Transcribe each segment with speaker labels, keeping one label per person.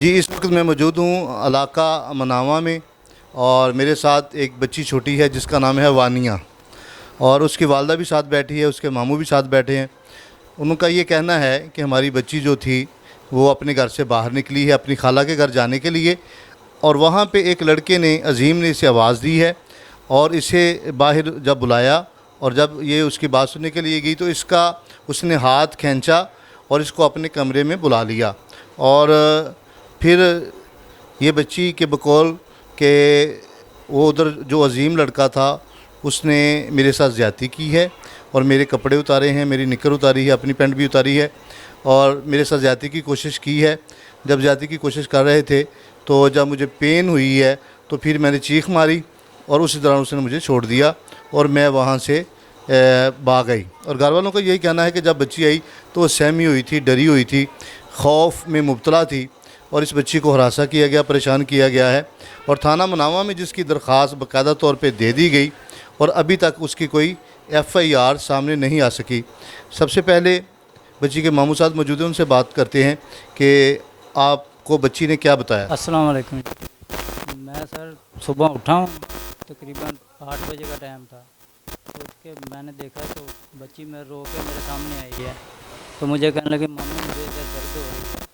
Speaker 1: जी, इस वक्त मैं मौजूद हूँ इलाका मनावा में और मेरे साथ एक बच्ची छोटी है जिसका नाम है वानिया और उसकी वालदा भी साथ बैठी है, उसके मामू भी साथ बैठे हैं। उनका ये कहना है कि हमारी बच्ची जो थी वो अपने घर से बाहर निकली है अपनी खाला के घर जाने के लिए और वहाँ पे एक लड़के ने अजीम ने इसे आवाज़ दी है और इसे बाहर जब बुलाया और जब ये उसकी बात सुनने के लिए गई तो इसका उसने हाथ खींचा और इसको अपने कमरे में बुला लिया और फिर ये बच्ची के बकौल के वो उधर जो अजीम लड़का था उसने मेरे साथ ज़्यादती की है और मेरे कपड़े उतारे हैं, मेरी निकर उतारी है, अपनी पैंट भी उतारी है और मेरे साथ ज़्यादती की कोशिश की है। जब ज़्यादती की कोशिश कर रहे थे तो जब मुझे पेन हुई है तो फिर मैंने चीख मारी और उसी दौरान उसने मुझे छोड़ दिया और मैं वहाँ से भाग आई। और घर वालों का यही कहना है कि जब बच्ची आई तो वो सहमी हुई थी, डरी हुई थी, खौफ में मुब्तला थी और इस बच्ची को हरासा किया गया, परेशान किया गया है और थाना मनावा में जिसकी दरख्वास्त बाकायदा तौर पे दे दी गई और अभी तक उसकी कोई FIR सामने नहीं आ सकी। सबसे पहले बच्ची के मामू साहब मौजूद हैं, उनसे बात करते हैं कि आपको बच्ची ने क्या बताया।
Speaker 2: अस्सलाम वालेकुम। मैं सर सुबह उठा हूँ, तकरीबन 8 बजे का टाइम था। तो उठ के मैंने देखा तो बच्ची में रो के मेरे सामने आई है। तो मुझे कहने लगी मम्मी मुझे इधर दर्द हो रही है।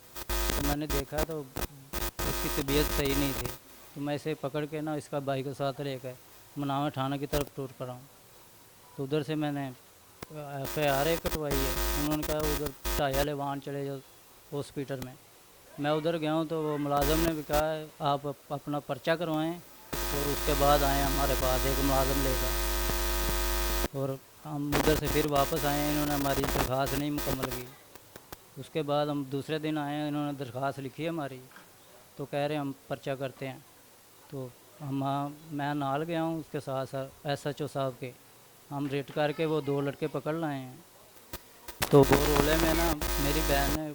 Speaker 2: तो मैंने देखा तो उसकी तबीयत सही नहीं थी। तो मैं इसे पकड़ के ना इसका भाई के साथ लेकर मनावा थाना की तरफ टूर पड़ा हूँ। तो उधर से मैंने FIR कटवाई है। उन्होंने कहा उधर ढाई वाले वाहन चले जाओ हॉस्पिटल में। मैं उधर गया हूँ तो वो मुलाजम ने भी कहा है आप अपना पर्चा करवाएं और उसके बाद आएँ हमारे पास, एक मुलाजम लेकर। और हम उधर से फिर वापस आए, इन्होंने हमारी दरख्वास्त नहीं मुकम्मल की। उसके बाद हम दूसरे दिन आए, इन्होंने दरख्वास्त लिखी है हमारी, तो कह रहे हम पर्चा करते हैं। तो मैं नाल गया हूँ उसके साथ साथ SHO साहब के, हम रेड करके वो 2 लड़के पकड़ लाए हैं। तो वो रोले में ना मेरी बहन ने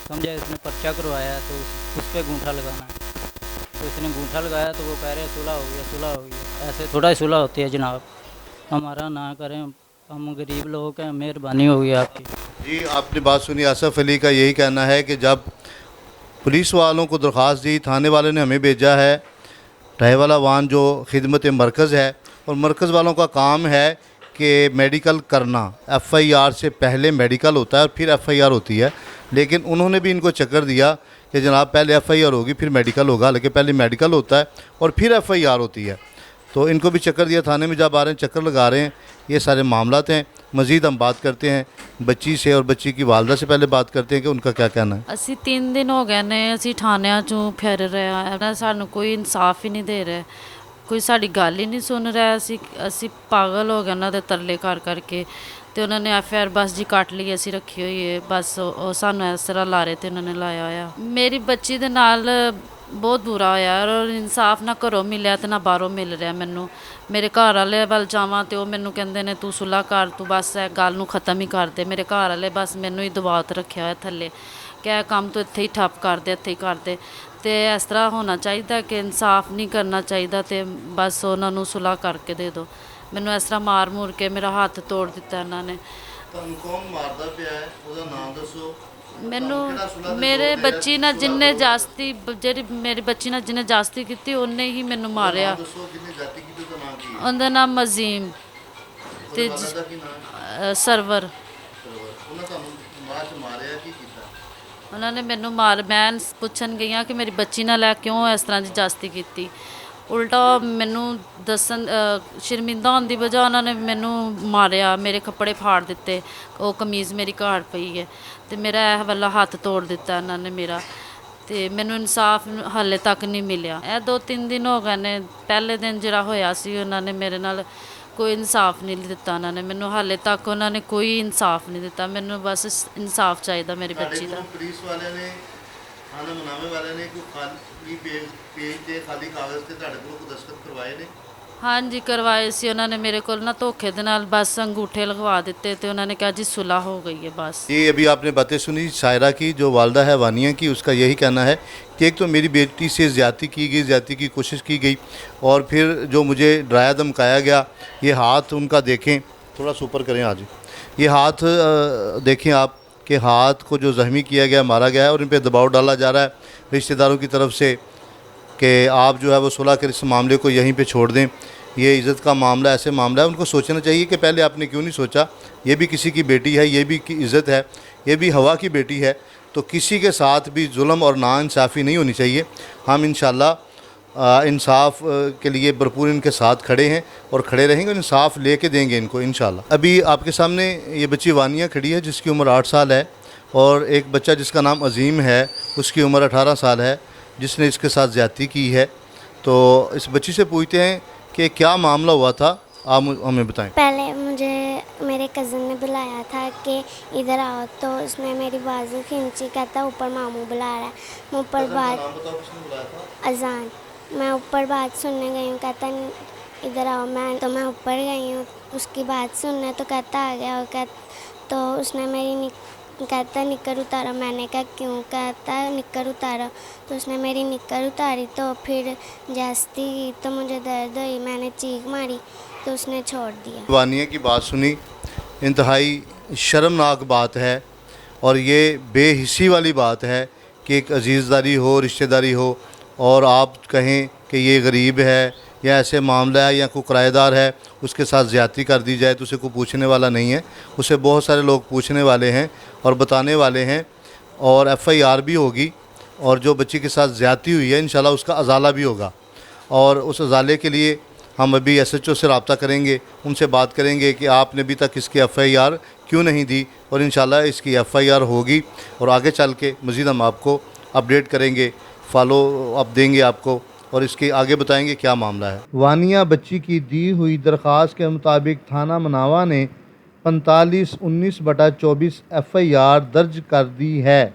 Speaker 2: समझा इसने पर्चा करवाया है तो उस पर गूंठा लगाना है। तो इसने गूंठा लगाया तो वो कह रहे सुलह हो गया, सुलह हो गया। ऐसे थोड़ा ही सुलह होती है जनाब, हमारा ना करें, हम गरीब लोग हैं, मेहरबानी होगी आपकी।
Speaker 1: जी, आपने बात सुनी। आसफ़ अली का यही कहना है कि जब पुलिस वालों को दरख्वास्त दी, थाने वाले ने हमें भेजा है, ढाई वाला वाहन जो खिदमत मरकज़ है और मरकज़ वालों का काम है कि मेडिकल करना। FIR से पहले मेडिकल होता है और फिर FIR होती है, लेकिन उन्होंने भी इनको चक्कर दिया कि जनाब पहले FIR होगी फिर मेडिकल होगा, लेकिन पहले मेडिकल होता है और फिर FIR होती है। तो इनको भी चक्कर दिया, थाने में जब आ रहे हैं चक्कर लगा रहे हैं। ये सारे मामलात हैं। मज़ीद हम बात करते हैं बच्ची से और बच्ची की वालदा से पहले बात करते हैं कि उनका क्या कहना है।
Speaker 3: ਅਸੀਂ 3 ਦਿਨ ਹੋ ਗਏ ਨੇ ਅਸੀਂ ਥਾਣਿਆਂ 'ਚੋਂ ਫਿਰ ਰਹੇ ਆ ਨਾ, ਸਾਨੂੰ ਕੋਈ ਇਨਸਾਫ ਹੀ ਨਹੀਂ ਦੇ ਰਿਹਾ, ਕੋਈ ਸਾਡੀ ਗੱਲ ਹੀ ਨਹੀਂ ਸੁਣ ਰਿਹਾ। ਅਸੀਂ ਪਾਗਲ ਹੋ ਗਏ ਉਹਨਾਂ ਦੇ ਤਰਲੇ ਕਰ ਕਰਕੇ। ਤੇ ਉਹਨਾਂ ਨੇ FIR ਬਸ ਜੀ ਕੱਟ ਲਈ, ਅਸੀਂ ਰੱਖੀ ਹੋਈ ਹੈ ਬਸ। ਉਹ ਸਾਨੂੰ ਇਸ ਤਰ੍ਹਾਂ ਲਾ ਰਹੇ ਤੇ ਉਹਨਾਂ ਨੇ ਲਾਇਆ ਹੋਇਆ। ਮੇਰੀ ਬੱਚੀ ਦੇ ਨਾਲ ਬਹੁਤ ਬੁਰਾ ਹੋਇਆ ਔਰ ਇਨਸਾਫ ਨਾ ਘਰੋਂ ਮਿਲਿਆ ਤੇ ਨਾ ਬਾਹਰੋਂ ਮਿਲ ਰਿਹਾ ਮੈਨੂੰ। ਮੇਰੇ ਘਰ ਵਾਲੇ ਵੱਲ ਜਾਵਾਂ ਤੇ ਉਹ ਮੈਨੂੰ ਕਹਿੰਦੇ ਨੇ ਤੂੰ ਸੁਲ੍ਹਾ ਕਰ, ਤੂੰ ਬਸ ਇਹ ਗੱਲ ਨੂੰ ਖ਼ਤਮ ਹੀ ਕਰ ਦੇ। ਮੇਰੇ ਘਰ ਵਾਲੇ ਬਸ ਮੈਨੂੰ ਹੀ ਦਬਾਅ 'ਤੇ ਰੱਖਿਆ ਹੋਇਆ ਥੱਲੇ ਕਿ ਇਹ ਕੰਮ ਤੂੰ ਇੱਥੇ ਹੀ ਠੱਪ ਕਰ ਦੇ, ਇੱਥੇ ਹੀ ਕਰ ਦੇ। ਤੇ ਇਸ ਤਰ੍ਹਾਂ ਹੋਣਾ ਚਾਹੀਦਾ ਕਿ ਇਨਸਾਫ ਨਹੀਂ ਕਰਨਾ ਚਾਹੀਦਾ ਤੇ ਬਸ ਉਹਨਾਂ ਨੂੰ ਸੁਲ੍ਹਾ ਕਰਕੇ ਦੇ ਦਿਓ। ਮੈਨੂੰ ਇਸ ਤਰ੍ਹਾਂ ਮਾਰ ਮੂਰ ਕੇ ਮੇਰਾ ਹੱਥ ਤੋੜ ਦਿੱਤਾ ਇਹਨਾਂ ਨੇ।
Speaker 1: ਤੁਹਾਨੂੰ ਕੌਣ ਮਾਰਦਾ ਪਿਆ ਹੈ, ਉਹਦਾ ਨਾਮ ਦੱਸੋ।
Speaker 3: ਮੈਨੂੰ ਮੇਰੇ ਬੱਚੀ ਨਾਲ ਜਿੰਨੇ ਜਾਸਤੀ ਜਿਹੜੀ ਮੇਰੀ ਬੱਚੀ ਨਾਲ ਜਿਹਨੇ ਜਾਸਤੀ ਕੀਤੀ ਉਹਨੇ ਹੀ ਮੈਨੂੰ ਮਾਰਿਆ।
Speaker 1: ਦੱਸੋ ਕਿੰਨੇ ਜਾਤੀ ਕੀਤੀ, ਉਹਦਾ ਨਾਮ ਕੀ ਹੈ।
Speaker 3: ਉਹਦਾ ਨਾਮ ਅਜ਼ੀਮ ਤੇ
Speaker 1: ਉਹਦਾ ਕੀ ਨਾਮ ਹੈ।
Speaker 3: ਸਰਵਰ।
Speaker 1: ਉਹਨਾਂ ਤੁਹਾਨੂੰ ਬਾਅਦ ਚ ਮਾਰਿਆ, ਕੀ ਕੀਤਾ।
Speaker 3: ਉਹਨਾਂ ਨੇ ਮੈਨੂੰ ਮੈਂ ਪੁੱਛਣ ਗਈ ਹਾਂ ਕਿ ਮੇਰੀ ਬੱਚੀ ਨਾਲ ਲੈ ਕਿਉਂ ਇਸ ਤਰ੍ਹਾਂ ਦੀ ਜਾਸਤੀ ਕੀਤੀ। ਉਲਟਾ ਮੈਨੂੰ ਦੱਸਣ ਸ਼ਰਮਿੰਦਾ ਹੋਣ ਦੀ ਵਜ੍ਹਾ ਉਹਨਾਂ ਨੇ ਮੈਨੂੰ ਮਾਰਿਆ, ਮੇਰੇ ਕੱਪੜੇ ਫਾੜ ਦਿੱਤੇ, ਉਹ ਕਮੀਜ਼ ਮੇਰੀ ਘਾੜ ਪਈ ਹੈ ਅਤੇ ਮੇਰਾ ਇਹ ਵਾਲਾ ਹੱਥ ਤੋੜ ਦਿੱਤਾ ਇਹਨਾਂ ਨੇ ਮੇਰਾ। ਅਤੇ ਮੈਨੂੰ ਇਨਸਾਫ ਹਾਲੇ ਤੱਕ ਨਹੀਂ ਮਿਲਿਆ। ਇਹ 2-3 ਦਿਨ ਹੋ ਗਏ ਨੇ। ਪਹਿਲੇ ਦਿਨ ਜਿਹੜਾ ਹੋਇਆ ਸੀ ਉਹਨਾਂ ਨੇ ਮੇਰੇ ਨਾਲ ਕੋਈ ਇਨਸਾਫ ਨਹੀਂ ਦਿੱਤਾ ਉਹਨਾਂ ਨੇ ਮੈਨੂੰ, ਹਾਲੇ ਤੱਕ ਉਹਨਾਂ ਨੇ ਕੋਈ ਇਨਸਾਫ ਨਹੀਂ ਦਿੱਤਾ। ਮੈਨੂੰ ਬਸ ਇਨਸਾਫ ਚਾਹੀਦਾ ਮੇਰੀ ਬੱਚੀ ਦਾ।
Speaker 1: ਪੁਲਿਸ ਵਾਲਿਆਂ ਨੇ, थाना मनावे वाले ने कोई खाली पेज ਤੇ ਖਾਲੀ ਕਾਗਜ਼ ਤੇ ਤੁਹਾਡੇ ਕੋਲ ਕੋਈ ਦਸਤਖਤ ਕਰਵਾਏ ਨੇ।
Speaker 3: ਹਾਂਜੀ ਕਰਵਾਏ ਸੀ ਉਹਨਾਂ ਨੇ ਮੇਰੇ ਕੋਲ ਨਾ ਧੋਖੇ ਦੇ ਨਾਲ बस अंगूठे लगवा दिते तो उन्होंने कहा जी सुलह हो गई है बस।
Speaker 1: ये अभी आपने बातें सुनी शायरा की, जो वालदा है वानिया की, उसका यही कहना है कि एक तो मेरी बेटी से ज़्यादती की गई, ज़्यादती की कोशिश की गई और फिर जो मुझे डराया धमकाया गया। ये हाथ उनका देखें, थोड़ा सा ऊपर करें आज, ये हाथ देखें आप कि हाथ को जो ज़ख्मी किया गया, मारा गया है और इन पर दबाव डाला जा रहा है रिश्तेदारों की तरफ से कि आप जो है वो सुलह कर इस मामले को यहीं पे छोड़ दें। ये इज़्ज़त का मामला, ऐसे मामला है, उनको सोचना चाहिए कि पहले आपने क्यों नहीं सोचा। ये भी किसी की बेटी है, ये भी की इज़्ज़त है, ये भी हवा की बेटी है, तो किसी के साथ भी जुल्म और नाइंसाफ़ी नहीं होनी चाहिए। हम इंशाल्लाह इंसाफ के लिए भरपूर इनके साथ खड़े हैं और खड़े रहेंगे, इंसाफ लेके देंगे इनको इंशाल्लाह। अभी आपके सामने ये बच्ची वानिया खड़ी है जिसकी उम्र 8 साल है, और एक बच्चा जिसका नाम अज़ीम है उसकी उम्र 18 साल है, जिसने इसके साथ ज़्यादती की है। तो इस बच्ची से पूछते हैं कि क्या मामला हुआ था, आप हमें बताएं।
Speaker 4: पहले मुझे मेरे कज़न ने बुलाया था कि इधर आओ, तो उसने मेरी बाजू खींची, कहता ऊपर मामू बुला रहा है। मैं ऊपर अजान मैं ऊपर बात सुनने गई हूँ, कहता इधर आओ। मैं ऊपर गई हूँ उसकी बात सुनने, तो कहता आ गया। और तो उसने कहता निक्कर उतारा। मैंने कहा क्यों? कहता निक्कर उतारा। तो उसने मेरी निक्कर उतारी, तो फिर जैसी तो मुझे दर्द हुई, मैंने चीख मारी, तो उसने छोड़ दिया।
Speaker 1: वानिया की बात सुनी, इंतहाई शर्मनाक बात है और ये बेहिस्सी वाली बात है कि एक अजीज़दारी हो, रिश्तेदारी हो, और आप कहें कि ये गरीब है या ऐसे मामला है या कोई किराएदार है, उसके साथ ज़्यादती कर दी जाए तो उसे कोई पूछने वाला नहीं है। उसे बहुत सारे लोग पूछने वाले हैं और बताने वाले हैं, और FIR भी होगी, और जो बच्ची के साथ ज़्यादती हुई है इंशाल्लाह उसका अजाला भी होगा। और उस अजाले के लिए हम अभी SHO से रब्ता करेंगे, उनसे बात करेंगे कि आपने अभी तक इसकी FIR क्यों नहीं दी, और इंशाल्लाह इसकी FIR होगी और आगे चल के मज़ीद हम आपको अपडेट करेंगे, फॉलो अप देंगे आपको, और इसके आगे बताएंगे क्या मामला है। वानिया बच्ची की दी हुई दरख्वास्त के मुताबिक थाना मनावा ने 45/19/24 FIR दर्ज कर दी है।